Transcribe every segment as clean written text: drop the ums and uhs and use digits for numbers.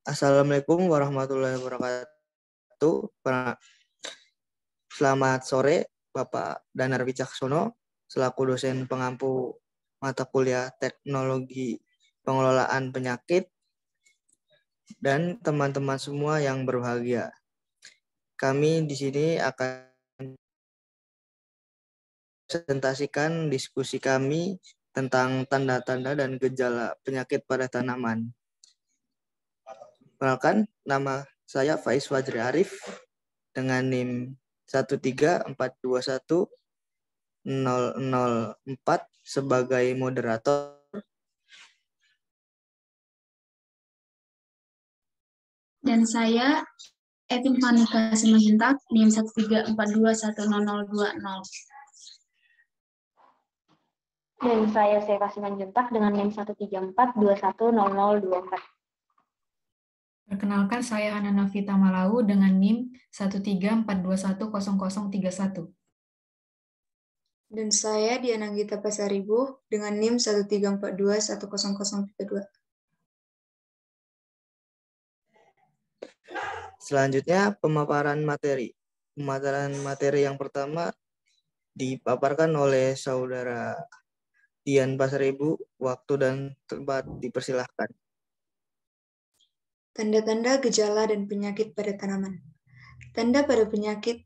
Assalamualaikum warahmatullahi wabarakatuh. Selamat sore, Bapak Danar Wicaksono, selaku dosen pengampu mata kuliah Teknologi Pengelolaan Penyakit, dan teman-teman semua yang berbahagia. Kami di sini akan presentasikan diskusi kami tentang tanda-tanda dan gejala penyakit pada tanaman. Perkenalkan, nama saya Faiz Fajri Arif dengan NIM 1321004 sebagai moderator. Dan saya Evin Fanika Simanjuntak, NIM 134210020. Dan saya Seva Simanjuntak dengan NIM 134210024. Perkenalkan, saya Hana Novita Malau dengan NIM 134210031. Dan saya Diana Gita Pasaribu dengan NIM 134210032. Selanjutnya, pemaparan materi. Pemaparan materi yang pertama dipaparkan oleh Saudara Dian Pasaribu. Waktu dan tempat dipersilahkan. Tanda-tanda gejala dan penyakit pada tanaman. Tanda pada penyakit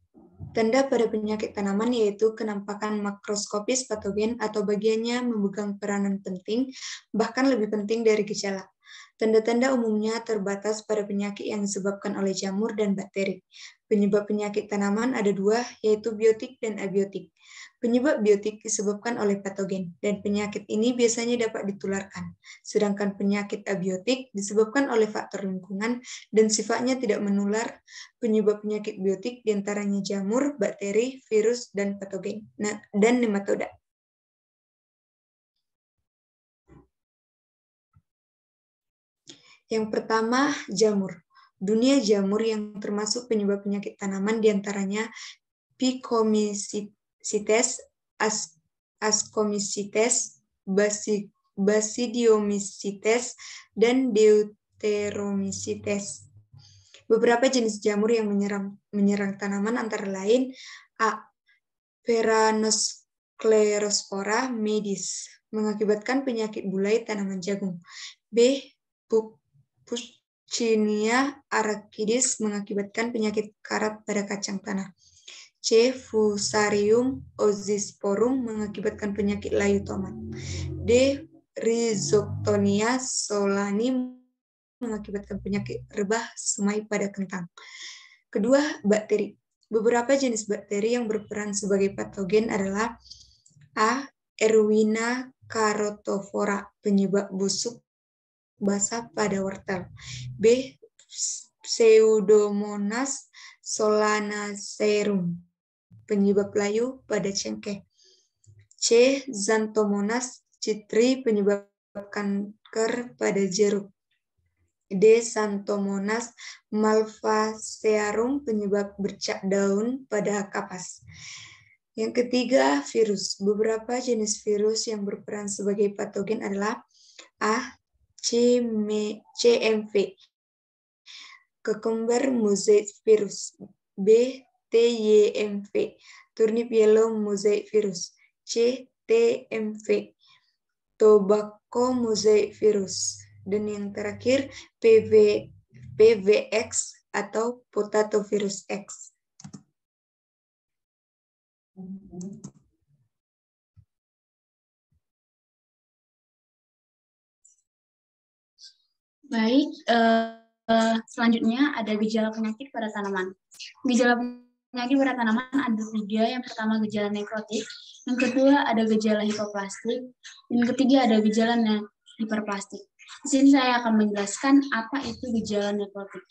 tanaman yaitu kenampakan makroskopis patogen atau bagiannya memegang peranan penting, bahkan lebih penting dari gejala. Tanda-tanda umumnya terbatas pada penyakit yang disebabkan oleh jamur dan bakteri. Penyebab penyakit tanaman ada dua, yaitu biotik dan abiotik. Penyebab biotik disebabkan oleh patogen, dan penyakit ini biasanya dapat ditularkan. Sedangkan penyakit abiotik disebabkan oleh faktor lingkungan dan sifatnya tidak menular. Penyebab penyakit biotik diantaranya jamur, bakteri, virus, dan patogen, dan nematoda. Yang pertama, jamur. Dunia jamur yang termasuk penyebab penyakit tanaman diantaranya Phycomycetes, Ascomycetes, Basidiomycetes, dan Deuteromycetes. Beberapa jenis jamur yang menyerang tanaman antara lain A. Peranosclerospora medis, mengakibatkan penyakit bulai tanaman jagung. B. Puccinia arachidis, mengakibatkan penyakit karat pada kacang tanah. C. Fusarium oxysporum, mengakibatkan penyakit layu tomat. D. Rhizoctonia solani, mengakibatkan penyakit rebah semai pada kentang. Kedua, bakteri. Beberapa jenis bakteri yang berperan sebagai patogen adalah A. Erwina carotophora, penyebab busuk basah pada wortel. B. Pseudomonas solanacearum, penyebab layu pada cengkeh. C. Xanthomonas citri, penyebab kanker pada jeruk. D. Xanthomonas malvacearum, penyebab bercak daun pada kapas. Yang ketiga, virus. Beberapa jenis virus yang berperan sebagai patogen adalah A. CMV, Cucumber mosaic virus. B. TYMV, Turnip yellow mosaic virus. C. TMV, Tobacco mosaic virus. Dan yang terakhir, PVX atau Potato virus X. Baik, selanjutnya ada gejala penyakit pada tanaman. Gejala penyakit pada tanaman ada tiga. Yang pertama gejala nekrotik, yang kedua ada gejala hipoplastik, yang ketiga ada gejala hiperplastik. Di sini saya akan menjelaskan apa itu gejala nekrotik.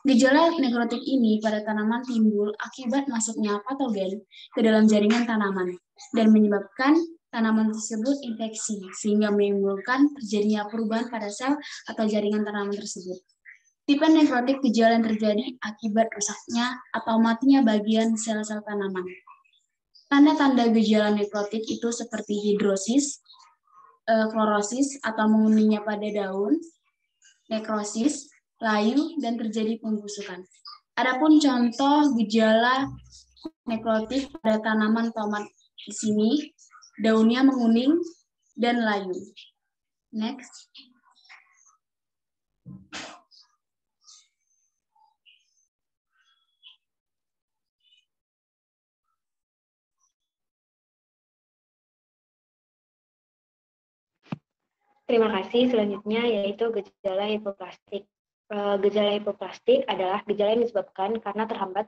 Gejala nekrotik ini pada tanaman timbul akibat masuknya patogen ke dalam jaringan tanaman dan menyebabkan tanaman tersebut infeksi, sehingga menimbulkan terjadinya perubahan pada sel atau jaringan tanaman tersebut. Tipe nekrotik gejala yang terjadi akibat rusaknya atau matinya bagian sel-sel tanaman. Tanda-tanda gejala nekrotik itu seperti hidrosis, klorosis atau menguningnya pada daun, nekrosis, layu, dan terjadi pembusukan. Adapun contoh gejala nekrotik pada tanaman tomat di sini, daunnya menguning dan layu. Next. Terima kasih. Selanjutnya yaitu gejala hipoplastik. Gejala hipoplastik adalah gejala yang disebabkan karena terhambat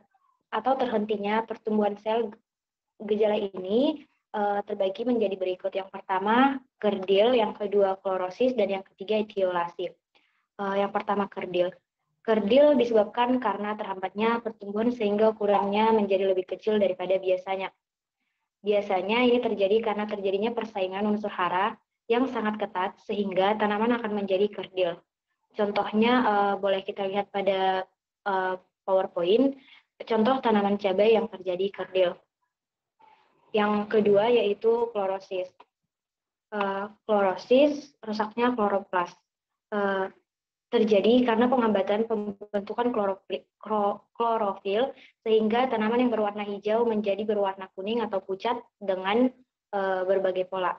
atau terhentinya pertumbuhan sel. Gejala ini terbagi menjadi berikut. Yang pertama, kerdil, yang kedua, klorosis, dan yang ketiga, etiolasi. Yang pertama, kerdil. Kerdil disebabkan karena terhambatnya pertumbuhan sehingga ukurannya menjadi lebih kecil daripada biasanya. Biasanya ini terjadi karena terjadinya persaingan unsur hara yang sangat ketat sehingga tanaman akan menjadi kerdil. Contohnya boleh kita lihat pada PowerPoint, contoh tanaman cabai yang terjadi kerdil. Yang kedua yaitu klorosis. Klorosis, rusaknya kloroplas. Terjadi karena penghambatan pembentukan klorofil sehingga tanaman yang berwarna hijau menjadi berwarna kuning atau pucat dengan berbagai pola.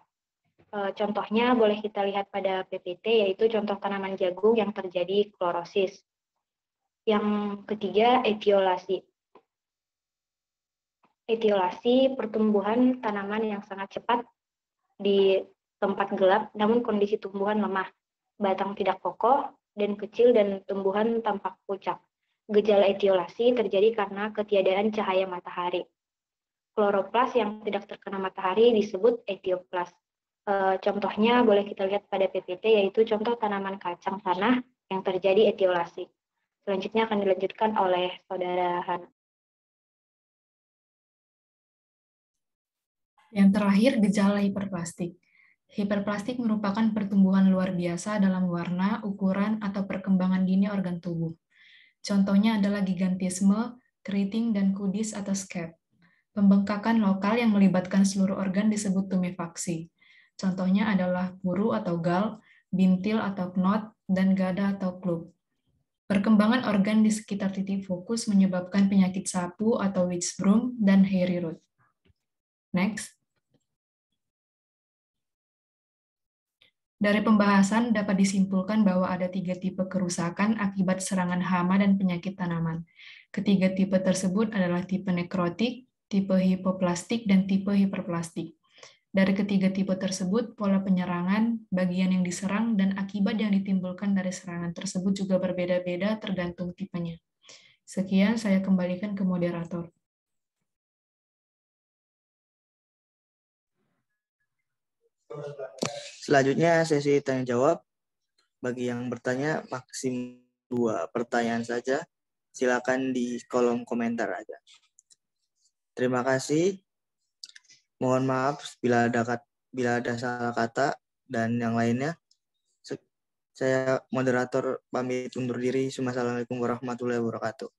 Contohnya boleh kita lihat pada PPT, yaitu contoh tanaman jagung yang terjadi klorosis. Yang ketiga, etiolasi. Etiolasi pertumbuhan tanaman yang sangat cepat di tempat gelap, namun kondisi tumbuhan lemah, batang tidak kokoh dan kecil dan tumbuhan tampak pucat. Gejala etiolasi terjadi karena ketiadaan cahaya matahari. Kloroplas yang tidak terkena matahari disebut etioplas. Contohnya boleh kita lihat pada PPT, yaitu contoh tanaman kacang tanah yang terjadi etiolasi. Selanjutnya akan dilanjutkan oleh Saudara Hana. Yang terakhir, gejala hiperplastik. Hiperplastik merupakan pertumbuhan luar biasa dalam warna, ukuran, atau perkembangan dini organ tubuh. Contohnya adalah gigantisme, keriting, dan kudis atau scab. Pembengkakan lokal yang melibatkan seluruh organ disebut tumefaksi. Contohnya adalah puru atau gal, bintil atau knot, dan gada atau klub. Perkembangan organ di sekitar titik fokus menyebabkan penyakit sapu atau witchbroom dan hairy root. Next. Dari pembahasan dapat disimpulkan bahwa ada 3 tipe kerusakan akibat serangan hama dan penyakit tanaman. Ketiga tipe tersebut adalah tipe nekrotik, tipe hipoplastik, dan tipe hiperplastik. Dari ketiga tipe tersebut, pola penyerangan, bagian yang diserang, dan akibat yang ditimbulkan dari serangan tersebut juga berbeda-beda tergantung tipenya. Sekian, saya kembalikan ke moderator. Selanjutnya sesi tanya-jawab. Bagi yang bertanya, maksimum 2 pertanyaan saja. Silakan di kolom komentar aja. Terima kasih. Mohon maaf bila ada salah kata dan yang lainnya. Saya moderator pamit undur diri. Wassalamualaikum warahmatullahi wabarakatuh.